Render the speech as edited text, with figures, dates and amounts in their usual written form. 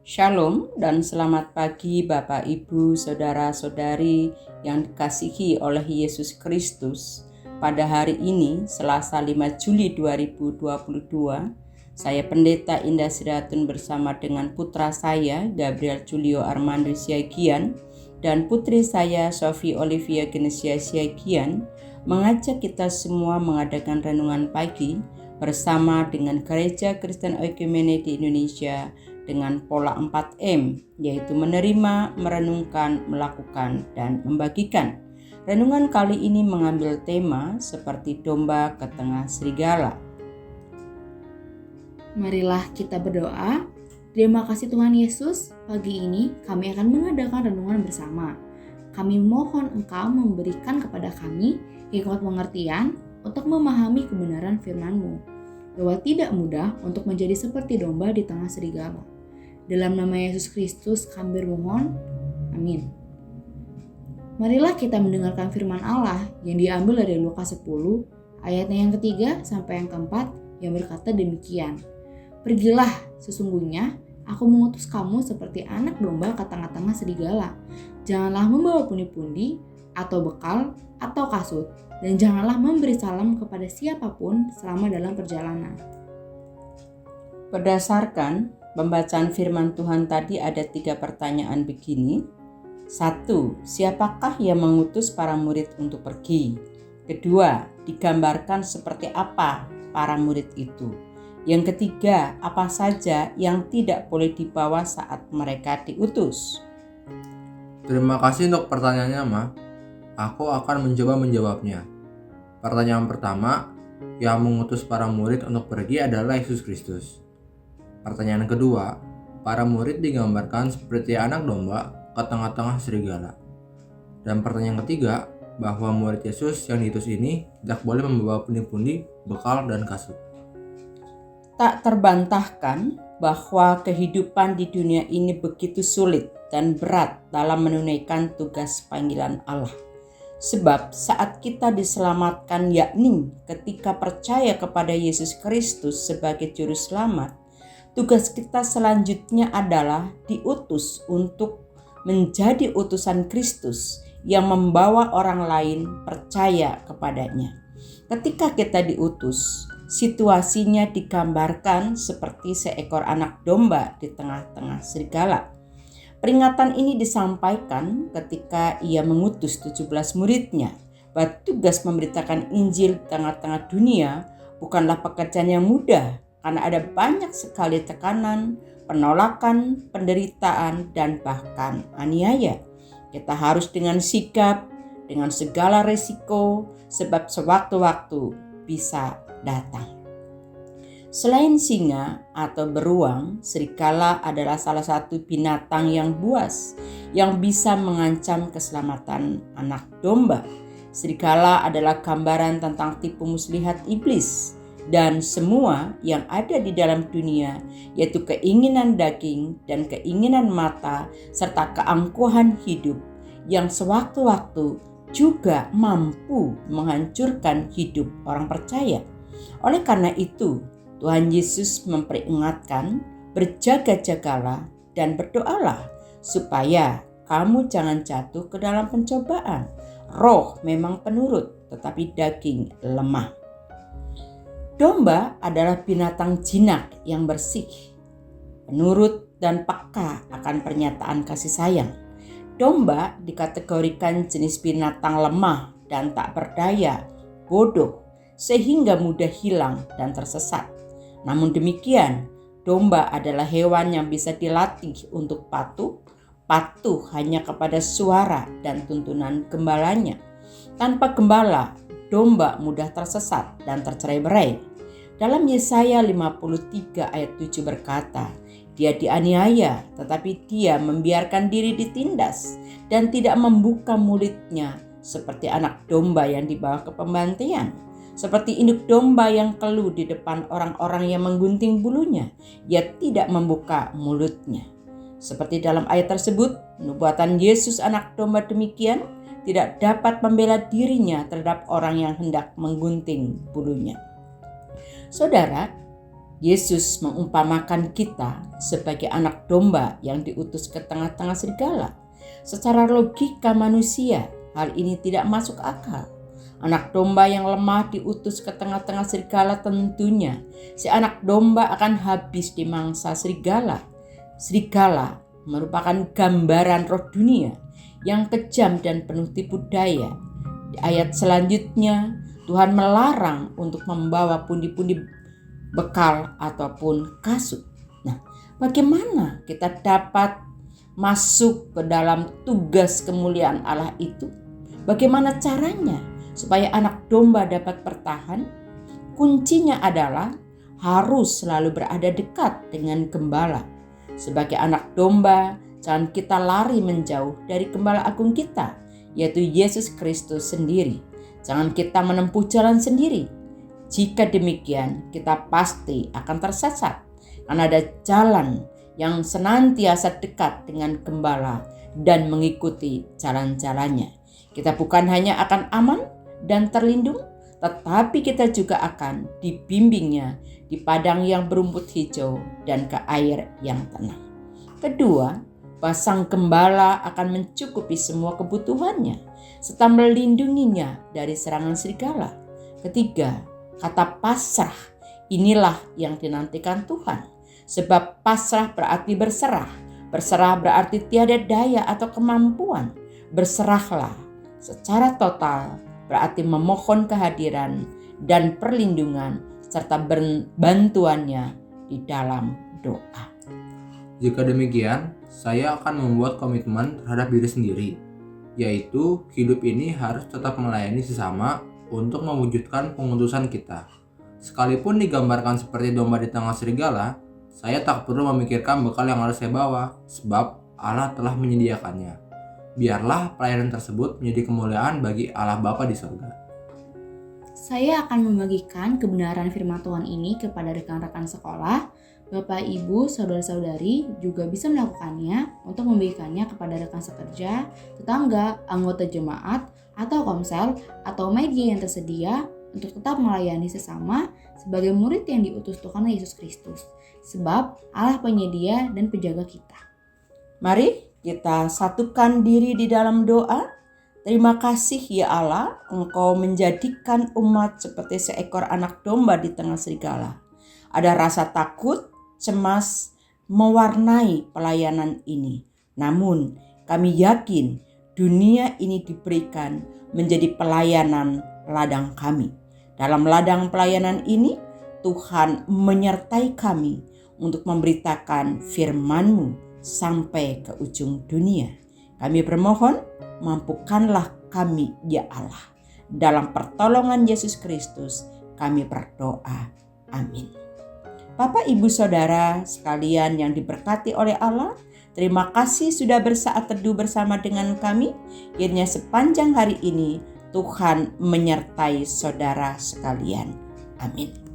Shalom dan selamat pagi Bapak Ibu Saudara-saudari yang dikasihi oleh Yesus Kristus. Pada hari ini Selasa 5 Juli 2022, saya Pendeta Indah Siratun bersama dengan putra saya Gabriel Julio Armando Siagian dan putri saya Sophie Olivia Genesia Siagian mengajak kita semua mengadakan renungan pagi bersama dengan Gereja Kristen Oikumene di Indonesia dengan pola 4M, yaitu menerima, merenungkan, melakukan, dan membagikan. Renungan kali ini mengambil tema seperti domba ke tengah serigala. Marilah kita berdoa. Terima kasih Tuhan Yesus, pagi ini kami akan mengadakan renungan bersama. Kami mohon Engkau memberikan kepada kami hikmat pengertian untuk memahami kebenaran firman-Mu, bahwa tidak mudah untuk menjadi seperti domba di tengah serigala. Dalam nama Yesus Kristus kami bermohon, amin. Marilah kita mendengarkan firman Allah yang diambil dari Lukas 10 ayatnya yang ketiga sampai yang keempat yang berkata demikian. Pergilah, sesungguhnya aku mengutus kamu seperti anak domba ke tengah-tengah serigala. Janganlah membawa pundi-pundi atau bekal atau kasut, dan janganlah memberi salam kepada siapapun selama dalam perjalanan. Berdasarkan pembacaan firman Tuhan tadi ada 3 pertanyaan begini. 1. Siapakah yang mengutus para murid untuk pergi? 2. Digambarkan seperti apa para murid itu? Yang ketiga, apa saja yang tidak boleh dibawa saat mereka diutus? Terima kasih untuk pertanyaannya, Ma. Aku akan mencoba menjawabnya. Pertanyaan pertama, yang mengutus para murid untuk pergi adalah Yesus Kristus. Pertanyaan kedua, para murid digambarkan seperti anak domba ke tengah-tengah serigala. Dan pertanyaan ketiga, bahwa murid Yesus yang diutus ini tidak boleh membawa pundi-pundi, bekal, dan kasut. Tak terbantahkan bahwa kehidupan di dunia ini begitu sulit dan berat dalam menunaikan tugas panggilan Allah. Sebab saat kita diselamatkan, yakni ketika percaya kepada Yesus Kristus sebagai juru selamat, tugas kita selanjutnya adalah diutus untuk menjadi utusan Kristus yang membawa orang lain percaya kepadanya. Ketika kita diutus, situasinya digambarkan seperti seekor anak domba di tengah-tengah serigala. Peringatan ini disampaikan ketika ia mengutus 17 muridnya bahwa tugas memberitakan Injil di tengah-tengah dunia bukanlah pekerjaan yang mudah karena ada banyak sekali tekanan, penolakan, penderitaan, dan bahkan aniaya. Kita harus dengan sigap, dengan segala resiko, sebab sewaktu-waktu bisa datang. Selain singa atau beruang, serigala adalah salah satu binatang yang buas yang bisa mengancam keselamatan anak domba. Serigala adalah gambaran tentang tipu muslihat iblis dan semua yang ada di dalam dunia, yaitu keinginan daging dan keinginan mata serta keangkuhan hidup yang sewaktu-waktu juga mampu menghancurkan hidup orang percaya. Oleh karena itu, Tuhan Yesus memperingatkan, berjaga-jagalah dan berdoalah supaya kamu jangan jatuh ke dalam pencobaan. Roh memang penurut, tetapi daging lemah. Domba adalah binatang jinak yang bersih, penurut dan peka akan pernyataan kasih sayang. Domba dikategorikan jenis binatang lemah dan tak berdaya, bodoh, sehingga mudah hilang dan tersesat. Namun demikian, domba adalah hewan yang bisa dilatih untuk patuh hanya kepada suara dan tuntunan gembalanya. Tanpa gembala, domba mudah tersesat dan tercerai-berai. Dalam Yesaya 53 ayat 7 berkata, dia dianiaya tetapi dia membiarkan diri ditindas dan tidak membuka mulutnya seperti anak domba yang dibawa ke pembantaian. Seperti induk domba yang keluh di depan orang-orang yang menggunting bulunya, ia tidak membuka mulutnya. Seperti dalam ayat tersebut, nubuatan Yesus anak domba demikian tidak dapat membela dirinya terhadap orang yang hendak menggunting bulunya. Saudara, Yesus mengumpamakan kita sebagai anak domba yang diutus ke tengah-tengah serigala. Secara logika manusia, hal ini tidak masuk akal. Anak domba yang lemah diutus ke tengah-tengah serigala, tentunya si anak domba akan habis dimangsa serigala. Serigala merupakan gambaran roh dunia yang kejam dan penuh tipu daya. Di ayat selanjutnya, Tuhan melarang untuk membawa pundi-pundi bekal ataupun kasut. Nah, bagaimana kita dapat masuk ke dalam tugas kemuliaan Allah itu? Bagaimana caranya supaya anak domba dapat bertahan? Kuncinya adalah harus selalu berada dekat dengan gembala. Sebagai anak domba, jangan kita lari menjauh dari gembala agung kita, yaitu Yesus Kristus sendiri. Jangan kita menempuh jalan sendiri. Jika demikian, kita pasti akan tersesat, karena ada jalan yang senantiasa dekat dengan gembala dan mengikuti jalan-jalannya. Kita bukan hanya akan aman dan terlindung, tetapi kita juga akan dibimbingnya di padang yang berumput hijau dan ke air yang tenang. Kedua, sang gembala akan mencukupi semua kebutuhannya serta melindunginya dari serangan serigala. Ketiga, kata pasrah inilah yang dinantikan Tuhan. Sebab pasrah berarti berserah. Berserah berarti tiada daya atau kemampuan. Berserahlah secara total berarti memohon kehadiran dan perlindungan serta bantuannya di dalam doa. Jika demikian, saya akan membuat komitmen terhadap diri sendiri, yaitu hidup ini harus tetap melayani sesama untuk mewujudkan pengudusan kita. Sekalipun digambarkan seperti domba di tengah serigala, saya tak perlu memikirkan bekal yang harus saya bawa, sebab Allah telah menyediakannya. Biarlah pelayanan tersebut menjadi kemuliaan bagi Allah Bapa di surga. Saya akan membagikan kebenaran firman Tuhan ini kepada rekan-rekan sekolah. Bapak, Ibu, Saudara-saudari juga bisa melakukannya untuk membagikannya kepada rekan sekerja, tetangga, anggota jemaat, atau komsel, atau media yang tersedia untuk tetap melayani sesama sebagai murid yang diutus Tuhan Yesus Kristus. Sebab Allah penyedia dan penjaga kita. Mari kita satukan diri di dalam doa. Terima kasih ya Allah, Engkau menjadikan umat seperti seekor anak domba di tengah serigala. Ada rasa takut, cemas mewarnai pelayanan ini. Namun kami yakin dunia ini diberikan menjadi pelayanan ladang kami. Dalam ladang pelayanan ini Tuhan menyertai kami untuk memberitakan firman-Mu sampai ke ujung dunia. Kami bermohon, mampukanlah kami ya Allah. Dalam pertolongan Yesus Kristus kami berdoa. Amin. Bapak, Ibu, Saudara sekalian yang diberkati oleh Allah, terima kasih sudah bersaat teduh bersama dengan kami. Kiranya sepanjang hari ini Tuhan menyertai saudara sekalian. Amin.